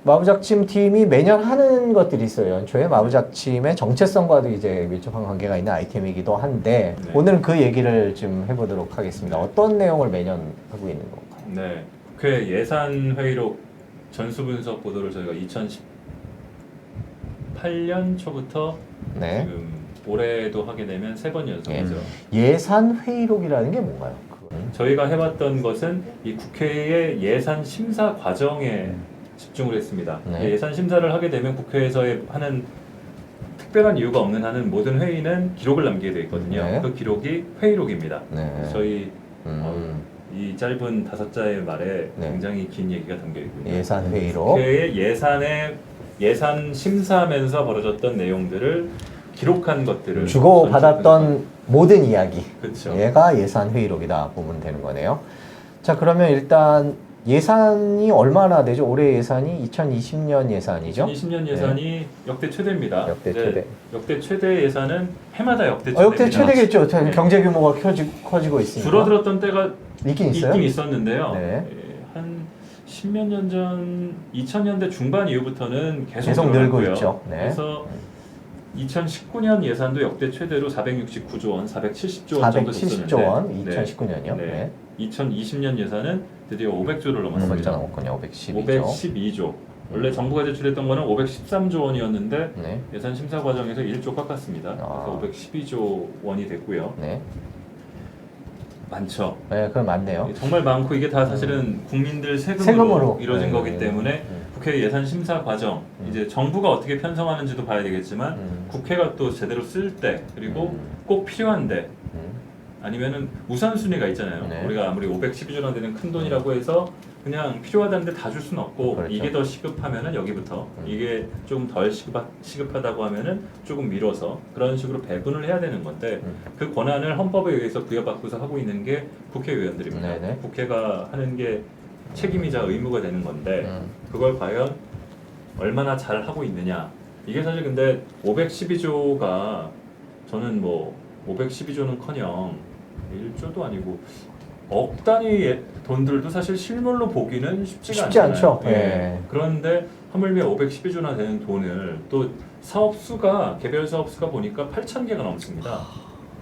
마부작침 팀이 매년 하는 것들이 있어요. 연초에 마부작침의 정체성과도 이제 밀접한 관계가 있는 아이템이기도 한데 네. 오늘은 그 얘기를 좀 해보도록 하겠습니다. 어떤 내용을 매년 하고 있는 건가요? 네, 국회 예산회의록 전수분석 보도를 저희가 2018년 초부터 네. 지금 올해도 하게 되면 3번 연속이죠. 예산회의록이라는 게 뭔가요? 저희가 해봤던 것은 이 국회의 예산 심사 과정에 집중을 했습니다. 네. 예산 심사를 하게 되면 국회에서 하는 특별한 이유가 없는 한은 모든 회의는 기록을 남기게 되어 있거든요. 네. 그 기록이 회의록입니다. 네. 저희 이 짧은 5자의 말에 네. 굉장히 긴 얘기가 담겨 있고요. 예산회의록. 국회의 예산 심사하면서 벌어졌던 내용들을 기록한 것들을 주고 받았던 모든 이야기. 그렇죠. 얘가 예산회의록이다 보면 되는 거네요. 자, 그러면 일단 예산이 얼마나 되죠? 올해 예산이 2020년 예산이죠? 2020년 예산이 역대 최대입니다. 역대 이제 최대. 역대 최대 예산은 해마다 역대 최대입니다. 역대 최대겠죠. 네. 경제 규모가 커지고 있으니까. 줄어들었던 때가 있긴 있어요? 있긴 있었는데요. 네. 한 10몇 년 전, 2000년대 중반 이후부터는 계속 늘고 늘어났고요. 있죠. 네. 그래서 2019년 예산도 역대 최대로 469조 원, 470조 원 정도 470조 원, 네. 2019년이요? 네. 2020년 예산은 드디어 500조를 넘었습니다. 넘었군요. 512조. 512조. 원래 정부가 제출했던 거는 513조 원이었는데 네. 예산 심사 과정에서 1조 깎았습니다. 아. 그래서 512조 원이 됐고요. 네. 많죠. 네, 그건 맞네요. 정말 많고 이게 다 사실은 국민들 세금으로, 세금으로. 이루어진 네. 거기 때문에 네. 국회 예산 심사 과정 이제 정부가 어떻게 편성하는지도 봐야 되겠지만 국회가 또 제대로 쓸 때 그리고 꼭 필요한데 아니면은 우선순위가 있잖아요. 네. 우리가 아무리 512조나 되는 큰 돈이라고 해서 그냥 필요하다는데 다 줄 수는 없고 그렇죠. 이게 더 시급하면은 여기부터 이게 조금 덜 시급하다고 하면은 조금 미뤄서 그런 식으로 배분을 해야 되는 건데 그 권한을 헌법에 의해서 부여받고서 하고 있는 게 국회의원들입니다. 네네. 국회가 하는 게 책임이자 의무가 되는 건데 그걸 과연 얼마나 잘 하고 있느냐 이게 사실 근데 512조가 저는 뭐 512조는커녕 1조도 아니고 억 단위의 돈들도 사실 실물로 보기는 쉽지가 쉽지 않잖아요. 않죠. 예. 그런데 하물며 512조나 되는 돈을 또 사업 수가 개별 사업 수가 보니까 8,000개가 넘습니다.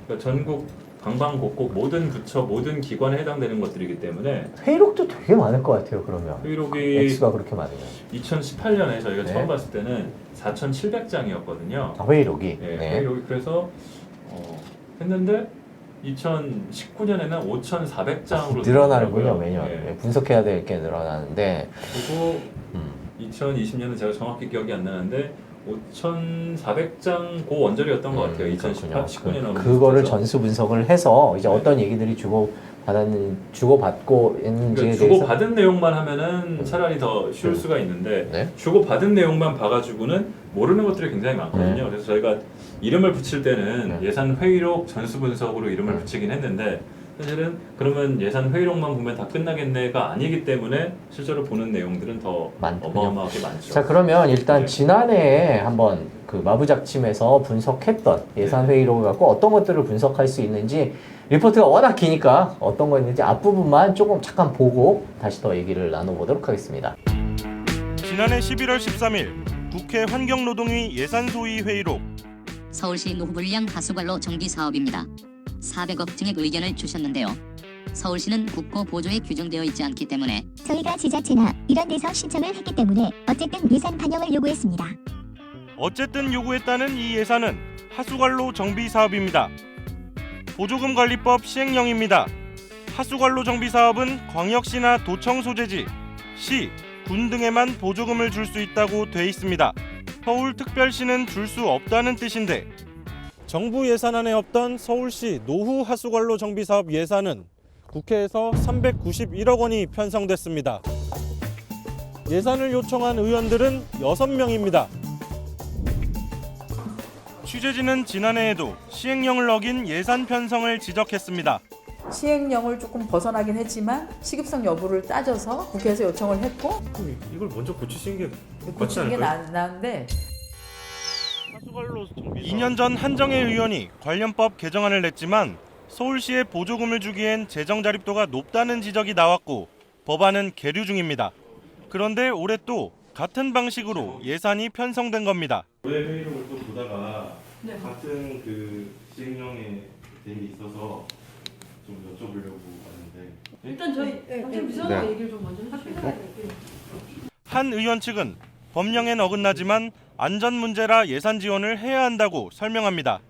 그러니까 전국 방방곡곡 모든 부처 모든 기관에 해당되는 것들이기 때문에 회의록도 되게 많을 것 같아요. 그러면 회의록이 액수가 그렇게 많으면 2018년에 저희가 네. 처음 봤을 때는 4,700장이었거든요. 회의록이. 네, 네. 회의록이 그래서 했는데 2019년에는 5,400장으로 늘어나는군요, 매년. 네. 네, 분석해야 될 게 늘어나는데. 그리고 2020년은 제가 정확히 기억이 안 나는데 5,400장 고 원절이었던 것 같아요. 2019년에 그거를 전수 분석을 해서 이제 네. 어떤 얘기들이 주고받고 있는지에 그러니까 대해서 주고받은 내용만 하면은 차라리 더 쉬울 수가 있는데 네. 주고받은 내용만 봐가지고는 모르는 것들이 굉장히 많거든요. 네. 그래서 저희가 이름을 붙일 때는 네. 예산 회의록 전수 분석으로 이름을 붙이긴 했는데 사실은 그러면 예산 회의록만 보면 다 끝나겠네가 아니기 때문에 실제로 보는 내용들은 더 많군요. 어마어마하게 많죠. 자, 그러면 일단 네. 지난해에 한번 그 마부작침에서 분석했던 예산 회의록을 갖고 어떤 것들을 분석할 수 있는지 리포트가 워낙 기니까 어떤 거 있는지 앞부분만 조금 잠깐 보고 다시 더 얘기를 나눠보도록 하겠습니다. 지난해 11월 13일 국회 환경노동위 예산소위 회의록. 서울시 노후불량 하수관로 정비 사업입니다. 400억 증액 의견을 주셨는데요. 서울시는 국고 보조에 규정되어 있지 않기 때문에 저희가 지자체나 이런 데서 신청을 했기 때문에 어쨌든 예산 반영을 요구했습니다. 어쨌든 요구했다는 이 예산은 하수관로 정비 사업입니다. 보조금 관리법 시행령입니다. 하수관로 정비 사업은 광역시나 도청 소재지, 시, 군 등에만 보조금을 줄 수 있다고 돼 있습니다. 서울특별시는 줄 수 없다는 뜻인데 정부 예산안에 없던 서울시 노후 하수관로 정비 사업 예산은 국회에서 391억 원이 편성됐습니다. 예산을 요청한 의원들은 6명입니다. 취재진은 지난해에도 시행령을 어긴 예산 편성을 지적했습니다. 시행령을 조금 벗어나긴 했지만 시급성 여부를 따져서 국회에서 요청을 했고 이걸 먼저 고치시는 게 고치는 게 나은데 2년 전 한정혜 의원이 관련법 개정안을 냈지만 서울시에 보조금을 주기엔 재정 자립도가 높다는 지적이 나왔고 법안은 계류 중입니다. 그런데 올해 또 같은 방식으로 예산이 편성된 겁니다. 올해 회의록을 또 보다가 같은 그 시행령에 된 게 있어서 좀 여쭤보려고 하는데 일단 저희 당첨 비서관 얘기를 좀 먼저 해주세요. 한 의원 측은 법령엔 어긋나지만 안전 문제라 예산 지원을 해야 한다고 설명합니다.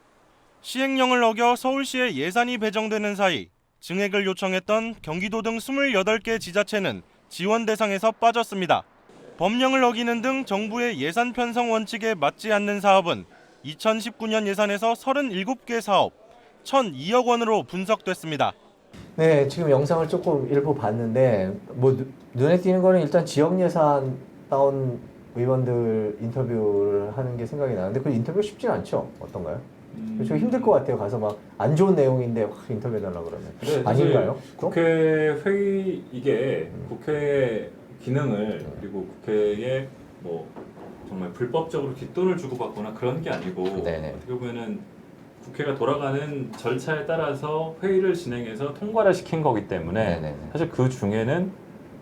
시행령을 어겨 서울시에 예산이 배정되는 사이 증액을 요청했던 경기도 등 28개 지자체는 지원 대상에서 빠졌습니다. 법령을 어기는 등 정부의 예산 편성 원칙에 맞지 않는 사업은 2019년 예산에서 37개 사업, 1,002억 원으로 분석됐습니다. 네, 지금 영상을 조금 일부 봤는데 뭐 눈에 띄는 거는 일단 지역 예산 다운 의원들 인터뷰를 하는 게 생각이 나는데 그 인터뷰 쉽진 않죠? 어떤가요? 좀 힘들 것 같아요. 가서 막 안 좋은 내용인데 확 인터뷰해달라 그러면. 네, 아닌가요? 국회 회의 이게 국회의 기능을 그리고 국회에 뭐 정말 불법적으로 뒷돈을 주고받거나 그런 게 아니고 네네. 어떻게 보면은 국회가 돌아가는 절차에 따라서 회의를 진행해서 통과를 시킨 거기 때문에 네네네. 사실 그 중에는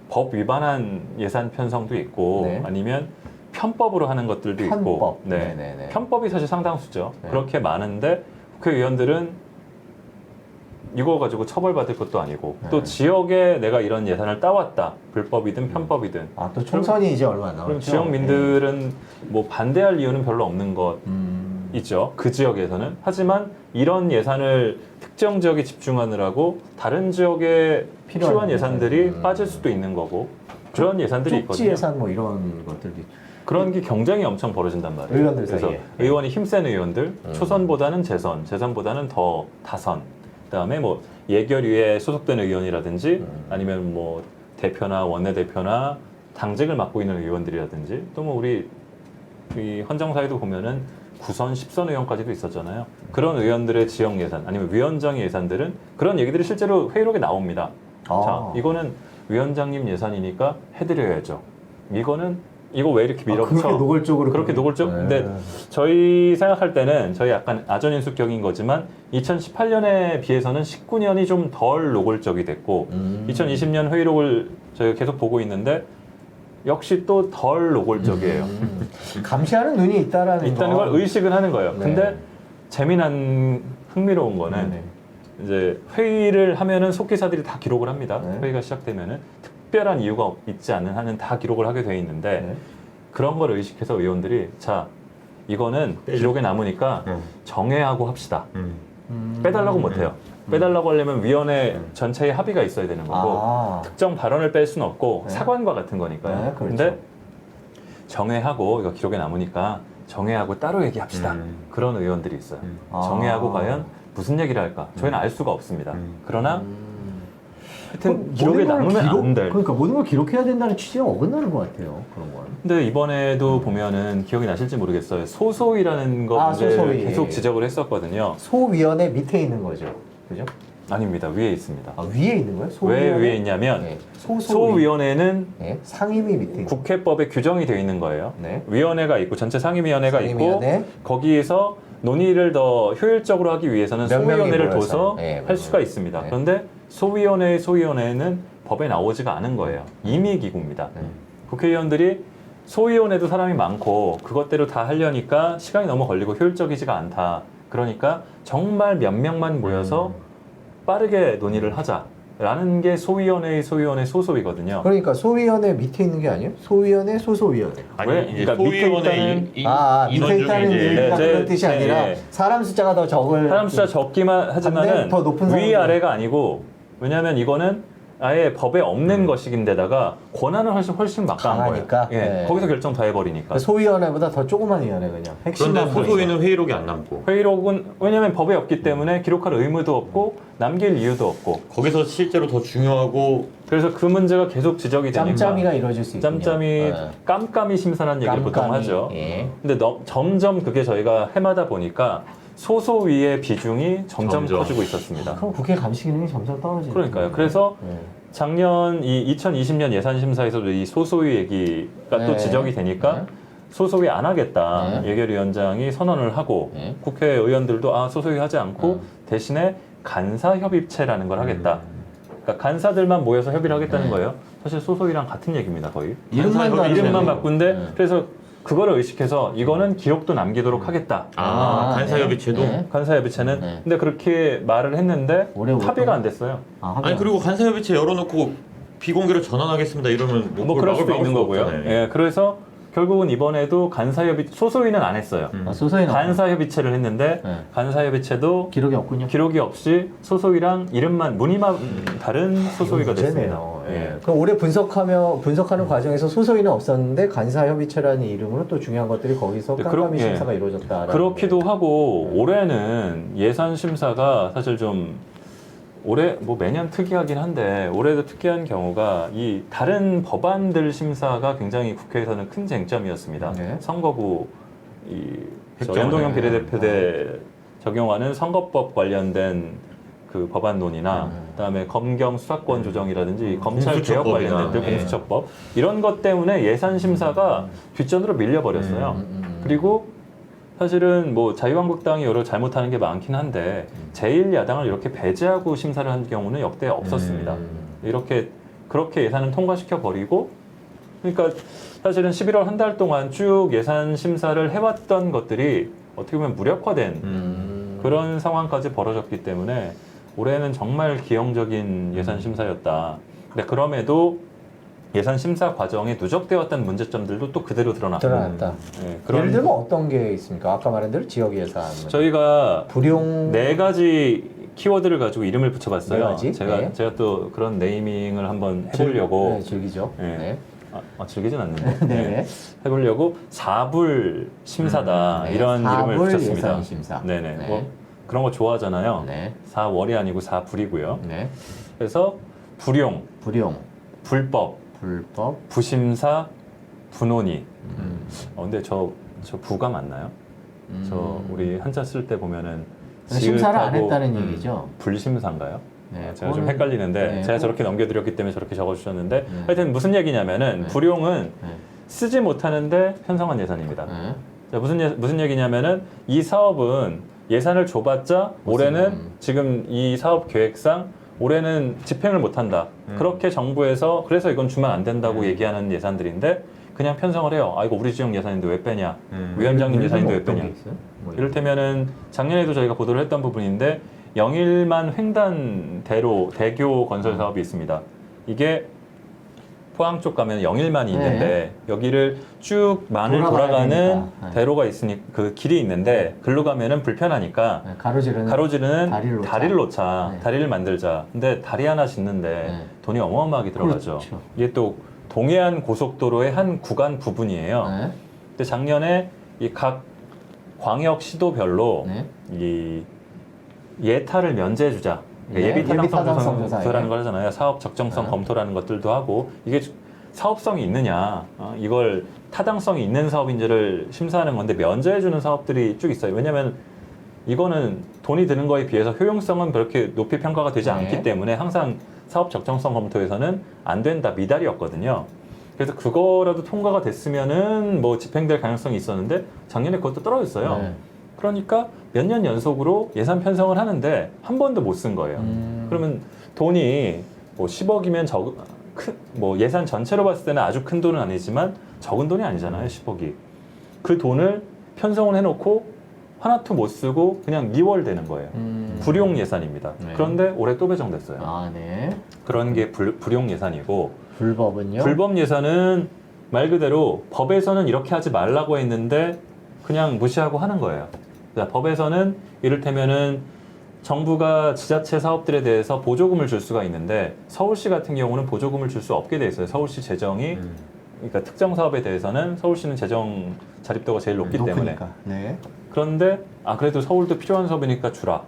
법 위반한 예산 편성도 있고 네. 아니면 편법으로 하는 것들도 있고 편법. 네. 네네네. 편법이 사실 상당수죠. 네. 그렇게 많은데 국회의원들은 이거 가지고 처벌받을 것도 아니고 네. 또 지역에 내가 이런 예산을 따왔다. 불법이든 편법이든. 아, 또 총선이 이제 얼마 안 그럼 남았죠? 지역민들은 뭐 반대할 이유는 별로 없는 것 있죠. 그 지역에서는. 하지만 이런 예산을 특정 지역에 집중하느라고 다른 지역에 필요한 예산들이 빠질 수도 있는 거고 그런 예산들이 쪽지 있거든요. 예산 뭐 이런 것들도 있죠. 그런 게 경쟁이 엄청 벌어진단 말이에요. 의원들 그래서 사이에. 의원이 힘센 의원들, 초선보다는 재선, 재선보다는 더 다선. 그다음에 뭐 예결위에 소속된 의원이라든지 아니면 뭐 대표나 원내대표나 당직을 맡고 있는 의원들이라든지 또 뭐 우리 이 헌정사에도 보면은 9선, 10선 의원까지도 있었잖아요. 그런 의원들의 지역 예산 아니면 위원장 예산들은 그런 얘기들이 실제로 회의록에 나옵니다. 아. 자, 이거는 위원장님 예산이니까 해드려야죠. 이거 왜 이렇게 밀어붙여? 그렇게 노골적으로 그렇게 노골적? 네. 근데 저희 생각할 때는 저희 약간 아전인수격인 거지만 2018년에 비해서는 19년이 좀 덜 노골적이 됐고 2020년 회의록을 저희가 계속 보고 있는데 역시 또 덜 노골적이에요. 감시하는 눈이 있다는 걸 의식은 하는 거예요. 네. 근데 재미난 흥미로운 거는 네. 이제 회의를 하면은 속기사들이 다 기록을 합니다. 네. 회의가 시작되면은 특별한 이유가 있지 않은 한은 다 기록을 하게 돼 있는데 네. 그런 걸 의식해서 의원들이 자 이거는 기록에 남으니까 정회하고 합시다. 빼달라고 못해요. 빼달라고 하려면 위원회 전체의 합의가 있어야 되는 거고 아. 특정 발언을 뺄 수는 없고 네. 사관과 같은 거니까요. 네, 그렇죠. 근데 정회하고 이거 기록에 남으니까 정회하고 따로 얘기합시다. 그런 의원들이 있어요. 아. 정회하고 과연 무슨 얘기를 할까? 저희는 알 수가 없습니다. 그러나 하여튼 그럼 기록에 모든 걸 남으면 안 될. 그러니까 모든 걸 기록해야 된다는 취지에 어긋나는 것 같아요. 그런 건. 근데 이번에도 보면은 기억이 나실지 모르겠어요. 소소위라는 거 아, 문제를 소소위. 계속 지적을 했었거든요. 소위원회 밑에 있는 거죠. 그죠? 아닙니다. 위에 있습니다. 아, 위에 있는 거예요? 왜 소위원회? 위에 있냐면 네. 소소위. 소위원회는 네. 상임위 밑에 있는 국회법에 규정이 되어 있는 거예요. 네. 위원회가 있고 전체 상임위원회가 상임위원회. 있고 거기에서 논의를 더 효율적으로 하기 위해서는 몇 명이 소위원회를 모여서. 둬서 네, 할 수가 있습니다. 네. 그런데 소위원회는 법에 나오지가 않은 거예요. 임의기구입니다. 네. 국회의원들이 소위원회도 사람이 많고 그것대로 다 하려니까 시간이 너무 걸리고 효율적이지가 않다. 그러니까 정말 몇 명만 모여서 빠르게 논의를 하자라는 게 소위원회의 소소위거든요. 그러니까 소위원회 밑에 있는 게 아니에요? 소위원회, 소소위원회. 왜? 이제 그러니까 밑에 소위원회 밑에 인원 있다는 중에 얘기가 이제 그런 뜻이 아니라 네. 사람 숫자가 더 적을 사람 숫자 적기만 하지만은 반대 더 높은 사람들. 위아래가 아니고 왜냐하면 이거는 아예 법에 없는 것이긴데다가 권한은 훨씬 막강한 강하니까? 거예요. 예, 네. 거기서 결정 다 해버리니까. 소위원회보다 더 조그만 위원회 그냥 핵심만 그런데 보여서. 소소위는 회의록이 안 남고 회의록은 왜냐하면 법에 없기 때문에 기록할 의무도 없고 남길 이유도 없고 거기서 실제로 더 중요하고 그래서 그 문제가 계속 지적이 되니까 짬짬이가 이루어질 수 있군요. 짬짬이 네. 깜깜이 심사라는 얘기를 보통 깜깜이, 하죠. 예. 근데 점점 그게 저희가 해마다 보니까 소소위의 비중이 점점 커지고 있었습니다. 그럼 국회 감시 기능이 점점 떨어지는 그러니까요. 그래서 네. 작년 이 2020년 예산심사에서도 이 소소위 얘기가 또 네. 지적이 되니까 네. 소소위 안 하겠다. 네. 예결위원장이 선언을 하고 네. 국회의원들도 소소위 하지 않고 대신에 간사협의체라는 걸 하겠다. 그러니까 간사들만 모여서 협의를 하겠다는 거예요. 사실 소속이랑 같은 얘기입니다, 거의. 이름만 다르네. 이름만 바꾼데 네. 그래서 그거를 의식해서 이거는 기록도 남기도록 하겠다. 간사협의체도? 네. 간사협의체는. 네. 근데 그렇게 말을 했는데 올해 합의가 안 됐어요. 아니 그리고 간사협의체 열어놓고 비공개로 전환하겠습니다 이러면 뭐 그럴 수도 있는 거고요. 없잖아요. 예, 그래서 결국은 이번에도 간사협의 소소위는 안 했어요. 소소인 간사협의체를 했는데 네. 간사협의체도 기록이 없군요. 기록이 없이 소소위랑 이름만 무늬만 다른 소소위가 됐습니다. 문제네요. 예. 예. 그럼 올해 분석하는 과정에서 소소위는 없었는데 간사협의체라는 이름으로 또 중요한 것들이 거기서 네, 깜깜이 예. 심사가 이루어졌다. 그렇기도 하고 올해는 예산 심사가 사실 좀 올해 뭐 매년 특이하긴 한데 올해도 특이한 경우가 이 다른 법안들 심사가 굉장히 국회에서는 큰 쟁점이었습니다. 네. 선거구 저 획정안에. 연동형 비례대표제 적용하는 선거법 관련된 그 법안 논의나 그다음에 검경 수사권 조정이라든지 검찰 개혁 공수처법이나, 관련된 예. 공수처법 이런 것 때문에 예산 심사가 뒷전으로 밀려버렸어요. 그리고 사실은 뭐 자유한국당이 여러 잘못하는 게 많긴 한데 제1야당을 이렇게 배제하고 심사를 한 경우는 역대 없었습니다. 이렇게 그렇게 예산을 통과시켜 버리고 그러니까 사실은 11월 한 달 동안 쭉 예산 심사를 해왔던 것들이 어떻게 보면 무력화된 그런 상황까지 벌어졌기 때문에 올해는 정말 기형적인 예산 심사였다. 근데 그럼에도 예산 심사 과정에 누적되었던 문제점들도 또 그대로 드러났고. 드러났다. 예, 예를 들면 어떤 게 있습니까? 아까 말한 대로 지역 예산, 저희가 불용 네 가지 키워드를 가지고 이름을 붙여봤어요. 네 가지? 제가 네. 제가 또 그런 네이밍을 한번 해보려고 네, 즐기죠. 예. 네. 즐기진 않는데 네. 해보려고 사불 심사다 네, 이런 이름을 사불 붙였습니다. 예산 심사. 네네. 네. 뭐 그런 거 좋아하잖아요. 네. 4월이 아니고 4불이고요. 네. 그래서 불용, 불용, 불법, 불법, 부심사, 분논의. 근데 저 부가 맞나요? 저 우리 한자 쓸 때 보면은 심사를 안 지읒하고 했다는 얘기죠. 불심사인가요? 네, 제가 좀 그거는- 헷갈리는데 네, 제가 저렇게 넘겨드렸기 때문에 저렇게 적어주셨는데 네. 하여튼 무슨 얘기냐면은 네. 불용은 네. 쓰지 못하는데 편성한 예산입니다. 네. 자, 무슨 얘기냐면은 이 사업은 예산을 줘봤자 올해는 지금 이 사업 계획상 올해는 집행을 못한다. 그렇게 정부에서 그래서 이건 주면 안 된다고 얘기하는 예산들인데 그냥 편성을 해요. 아 이거 우리 지역 예산인데 왜 빼냐? 위원장님 예산인데 왜 어떤 빼냐? 게 있어요? 뭐 이를테면은 작년에도 저희가 보도를 했던 부분인데 영일만 횡단 대교 건설 사업이 있습니다. 이게 포항 쪽 가면 영일만이 있는데 여기를 쭉 만을 돌아가야 돌아가는 되니까. 네. 대로가 있으니 그 길이 있는데 글로 가면은 불편하니까 네, 가로지르는 가로지르는 다리를 놓자. 놓자. 네. 다리를 만들자. 근데 다리 하나 짓는데 네. 돈이 어마어마하게 들어가죠. 그렇죠. 이게 또 동해안 고속도로의 한 구간 부분이에요. 네. 근데 작년에 이 각 광역 시도별로 네. 이 예타를 면제해주자. 그러니까 네, 예비 타당성 조사, 조사라는 예. 걸 하잖아요. 사업 적정성 네. 검토라는 것들도 하고 이게 사업성이 있느냐, 이걸 타당성이 있는 사업인지를 심사하는 건데 면제해주는 사업들이 쭉 있어요. 왜냐하면 이거는 돈이 드는 거에 비해서 효용성은 그렇게 높이 평가가 되지 네. 않기 때문에 항상 사업 적정성 검토에서는 안 된다 미달이었거든요. 그래서 그거라도 통과가 됐으면은 뭐 집행될 가능성이 있었는데 작년에 그것도 떨어졌어요. 네. 그러니까 몇 년 연속으로 예산 편성을 하는데 한 번도 못 쓴 거예요. 그러면 돈이 뭐 10억이면 뭐 예산 전체로 봤을 때는 아주 큰 돈은 아니지만 적은 돈이 아니잖아요, 10억이. 그 돈을 편성을 해놓고 하나도 못 쓰고 그냥 미월되는 거예요. 불용 예산입니다. 네. 그런데 올해 또 배정됐어요. 아, 네. 그런 게 불용 예산이고 불법은요? 불법 예산은 말 그대로 법에서는 이렇게 하지 말라고 했는데 그냥 무시하고 하는 거예요. 그러니까 법에서는 이를테면은 정부가 지자체 사업들에 대해서 보조금을 줄 수가 있는데 서울시 같은 경우는 보조금을 줄 수 없게 돼 있어요. 서울시 재정이 그러니까 특정 사업에 대해서는 서울시는 재정 자립도가 제일 높기 때문에 높으니까. 네. 그런데 그래도 서울도 필요한 사업이니까 주라.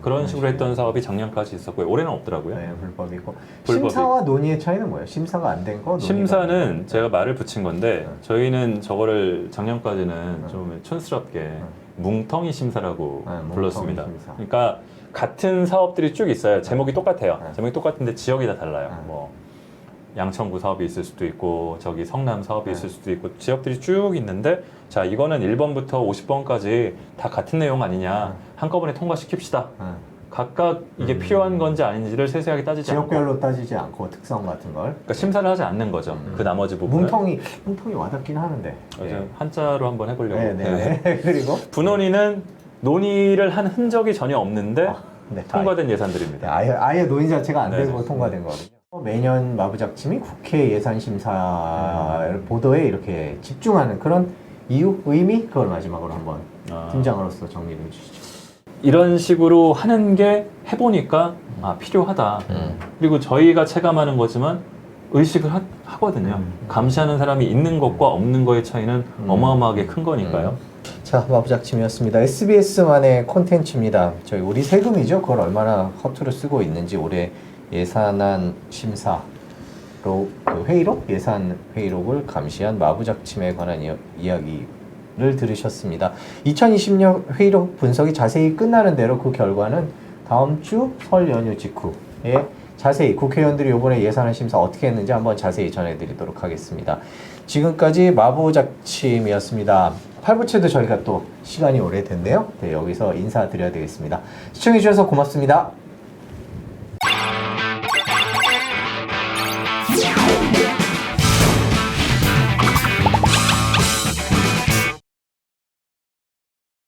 그런 식으로 했던 사업이 작년까지 있었고요. 올해는 없더라고요. 네, 불법이고. 불법이. 심사와 논의의 차이는 뭐예요? 심사가 안 된 거? 논의가 심사는 제가 말을 붙인 건데 저희는 저거를 작년까지는 좀 촌스럽게 뭉텅이 심사라고 네, 뭉텅이 불렀습니다. 심사. 그러니까 같은 사업들이 쭉 있어요. 제목이 똑같아요. 네. 제목이 똑같은데 지역이 다 달라요. 네. 뭐 양천구 사업이 있을 수도 있고 저기 성남 사업이 네. 있을 수도 있고 지역들이 쭉 있는데 자 이거는 1번부터 50번까지 다 같은 내용 아니냐 한꺼번에 통과시킵시다. 네. 각각 이게 필요한 건지 아닌지를 세세하게 따지지 않고 지역별로 따지지 않고 특성 같은 걸 그러니까 심사를 하지 않는 거죠. 그 나머지 부분은 뭉텅이 와닿긴 하는데. 그래서 한자로 한번 해보려고. 네. 그리고 분원위는 논의를 한 흔적이 전혀 없는데 네, 통과된 예산들입니다. 아예 논의 자체가 안 네네. 되고 통과된 거거든요. 매년 마부작침이 국회 예산심사 보도에 이렇게 집중하는 그런 이유, 의미 그걸 마지막으로 한번 팀장으로서 정리를 해주시죠. 이런 식으로 하는 게 해보니까 필요하다. 그리고 저희가 체감하는 거지만 의식을 하거든요. 감시하는 사람이 있는 것과 없는 거의 차이는 어마어마하게 큰 거니까요. 자, 마부작침이었습니다. SBS만의 콘텐츠입니다. 우리 세금이죠. 그걸 얼마나 허투루 쓰고 있는지 올해 예산안 심사로 그 회의록, 예산 회의록을 감시한 마부작침에 관한 이야기를 들으셨습니다. 2020년 회의록 분석이 자세히 끝나는 대로 그 결과는 다음 주 설 연휴 직후에 자세히 국회의원들이 이번에 예산안 심사 어떻게 했는지 한번 자세히 전해드리도록 하겠습니다. 지금까지 마부작침이었습니다. 8부채도 저희가 또 시간이 오래됐네요. 네, 여기서 인사드려야 되겠습니다. 시청해주셔서 고맙습니다.